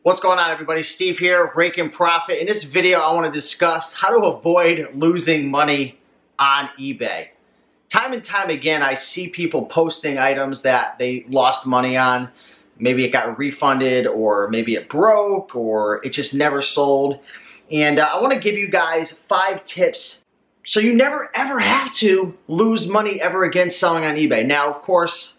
What's going on, everybody? Steve here, Raiken Profit. In this video, I want to discuss how to avoid losing money on eBay. Time and time again, I see people posting items that they lost money on. Maybe it got refunded, or maybe it broke, or it just never sold. And I want to give you guys 5 tips so you never ever have to lose money ever again selling on eBay. Now, of course,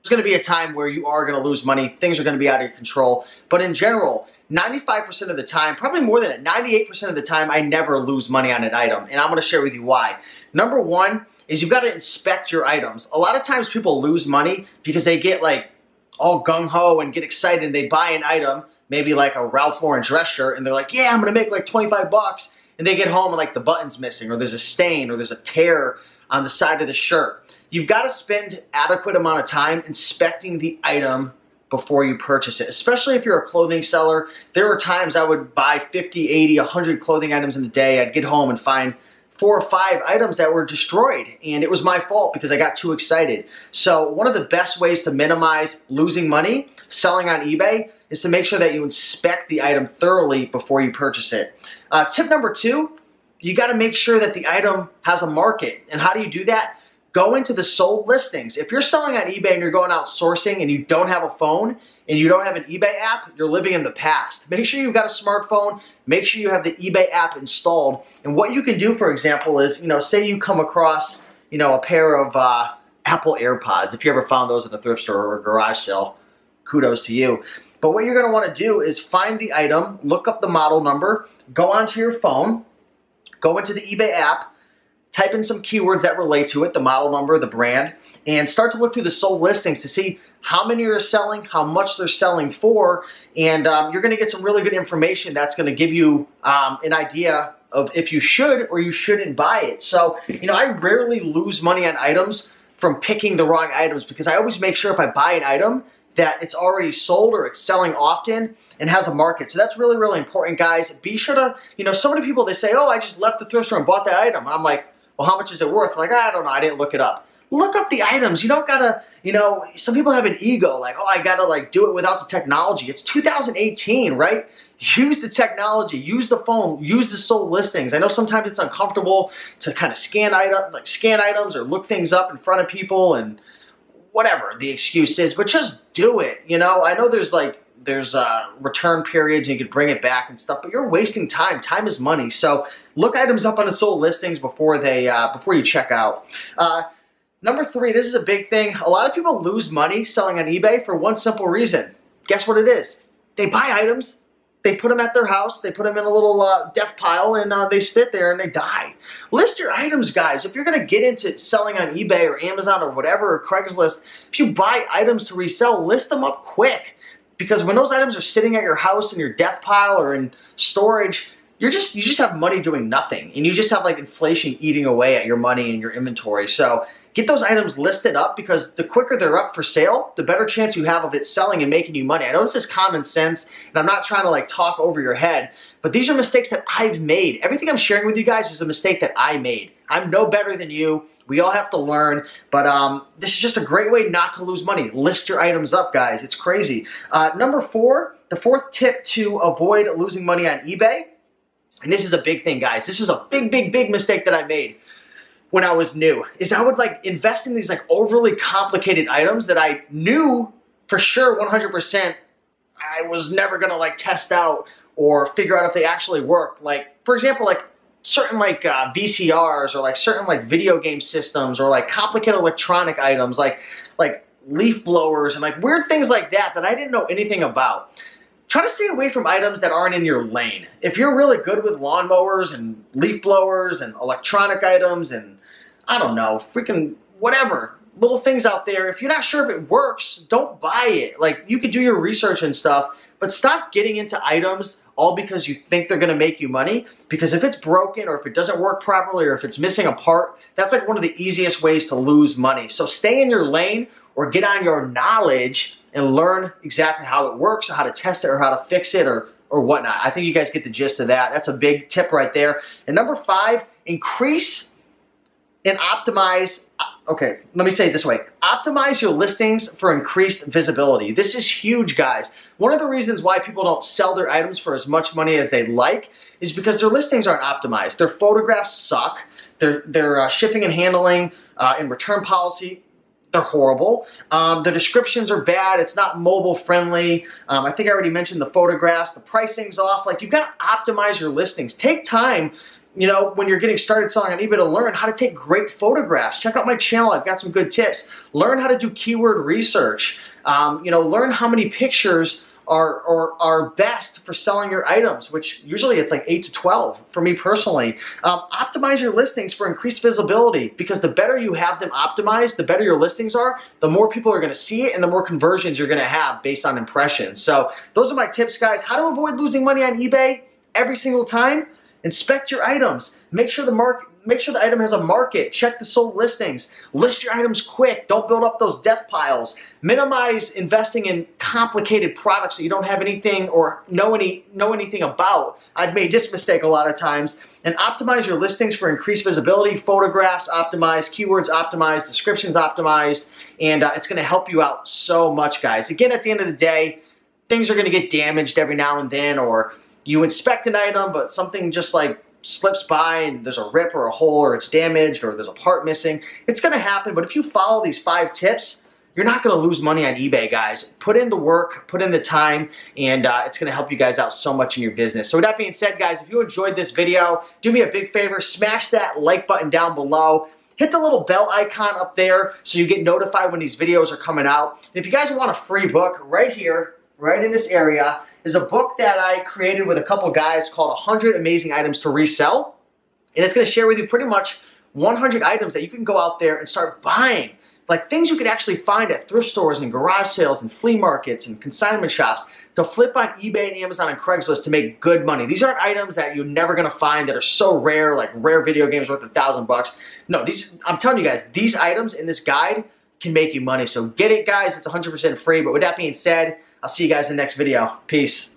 there's going to be a time where you are going to lose money. Things are going to be out of your control. But in general, 95% of the time, probably more than it, 98% of the time, I never lose money on an item. And I'm going to share with you why. Number one is you've got to inspect your items. A lot of times people lose money because they get like all gung-ho and get excited and they buy an item, maybe like a Ralph Lauren dress shirt, and they're like, yeah, I'm going to make like 25 bucks. And they get home and like the button's missing, or there's a stain, or there's a tear on the side of the shirt. You've got to spend adequate amount of time inspecting the item before you purchase it, especially if you're a clothing seller. There were times I would buy 50, 80, 100 clothing items in a day. I'd get home and find 4 or 5 items that were destroyed, and it was my fault because I got too excited. So one of the best ways to minimize losing money selling on eBay is to make sure that you inspect the item thoroughly before you purchase it. Tip number 2, you got to make sure that the item has a market. And how do you do that? Go into the sold listings. If you're selling on eBay and you're going out sourcing and you don't have a phone and you don't have an eBay app, you're living in the past. Make sure you've got a smartphone. Make sure you have the eBay app installed. And what you can do, for example, is, say you come across, a pair of Apple AirPods. If you ever found those at a thrift store or a garage sale, kudos to you. But what you're going to want to do is find the item, look up the model number, go onto your phone, go into the eBay app, type in some keywords that relate to it, the model number, the brand, and start to look through the sold listings to see how many are selling, how much they're selling for, and you're going to get some really good information that's going to give you an idea of if you should or you shouldn't buy it. So, I rarely lose money on items from picking the wrong items, because I always make sure if I buy an item that it's already sold or it's selling often and has a market. So that's really, really important, guys. Be sure to, so many people, they say, oh, I just left the thrift store and bought that item. And I'm like, well, how much is it worth? Like, I don't know, I didn't look it up. Look up the items. You don't gotta, some people have an ego, like, oh, I gotta like do it without the technology. It's 2018, right? Use the technology, use the phone, use the sold listings. I know sometimes it's uncomfortable to kind of scan items or look things up in front of people and whatever the excuse is, but just do it. I know there's return periods and you can bring it back and stuff, but you're wasting time. Time is money. So look items up on the sold listings before you check out. Number 3, this is a big thing. A lot of people lose money selling on eBay for one simple reason. Guess what it is? They buy items, they put them at their house, they put them in a little death pile, and they sit there and they die. List your items, guys. If you're going to get into selling on eBay or Amazon or whatever, or Craigslist, if you buy items to resell, list them up quick. Because when those items are sitting at your house in your death pile or in storage, you just have money doing nothing, and you just have like inflation eating away at your money and your inventory. So get those items listed up, because the quicker they're up for sale, the better chance you have of it selling and making you money. I know this is common sense, and I'm not trying to like talk over your head, but these are mistakes that I've made. Everything I'm sharing with you guys is a mistake that I made. I'm no better than you. We all have to learn, but this is just a great way not to lose money. List your items up, guys. It's crazy. Number 4, the 4th tip to avoid losing money on eBay, and this is a big thing, guys. This is a big, big, big mistake that I made when I was new, is I would like invest in these like overly complicated items that I knew for sure 100% I was never gonna like test out or figure out if they actually work. Like, for example, like certain like VCRs, or like certain like video game systems, or like complicated electronic items like leaf blowers and like weird things like that I didn't know anything about. Try to stay away from items that aren't in your lane. If you're really good with lawnmowers and leaf blowers and electronic items and I don't know, freaking whatever, little things out there, if you're not sure if it works, don't buy it. Like, you could do your research and stuff, but stop getting into items all because you think they're gonna make you money. Because if it's broken, or if it doesn't work properly, or if it's missing a part, that's like one of the easiest ways to lose money. So stay in your lane, or get on your knowledge and learn exactly how it works, or how to test it, or how to fix it, or whatnot. I think you guys get the gist of that. That's a big tip right there. And number 5, increase and optimize, okay, let me say it this way. Optimize your listings for increased visibility. This is huge, guys. One of the reasons why people don't sell their items for as much money as they'd like is because their listings aren't optimized. Their photographs suck. Their shipping and handling and return policy, they're horrible. The descriptions are bad. It's not mobile friendly. I think I already mentioned the photographs. The pricing's off. Like, you've got to optimize your listings. Take time, you know, when you're getting started selling on eBay to learn how to take great photographs. Check out my channel. I've got some good tips. Learn how to do keyword research. You know, learn how many pictures are best for selling your items, which usually it's like 8 to 12 for me personally. Optimize your listings for increased visibility, because the better you have them optimized, the better your listings are, the more people are going to see it and the more conversions you're going to have based on impressions. So those are my tips, guys. How to avoid losing money on eBay every single time. Inspect your items. Make sure the item has a market. Check the sold listings. List your items quick. Don't build up those death piles. Minimize investing in complicated products that you don't have anything or know anything about. I've made this mistake a lot of times. And optimize your listings for increased visibility. Photographs optimized, keywords optimized, descriptions optimized, and it's going to help you out so much, guys. Again, at the end of the day, things are going to get damaged every now and then, or you inspect an item, but something just like slips by and there's a rip or a hole or it's damaged or there's a part missing. It's going to happen, but if you follow these 5 tips, you're not going to lose money on eBay, guys. Put in the work, put in the time, and it's going to help you guys out so much in your business. So with that being said, guys, if you enjoyed this video, do me a big favor, smash that like button down below. Hit the little bell icon up there so you get notified when these videos are coming out. And if you guys want a free book, right here, right in this area, is a book that I created with a couple guys called 100 Amazing Items to Resell. And it's going to share with you pretty much 100 items that you can go out there and start buying. Like things you could actually find at thrift stores and garage sales and flea markets and consignment shops to flip on eBay and Amazon and Craigslist to make good money. These aren't items that you're never going to find that are so rare, like rare video games worth $1,000. No, I'm telling you guys, these items in this guide can make you money. So get it, guys. It's 100% free. But with that being said, I'll see you guys in the next video. Peace.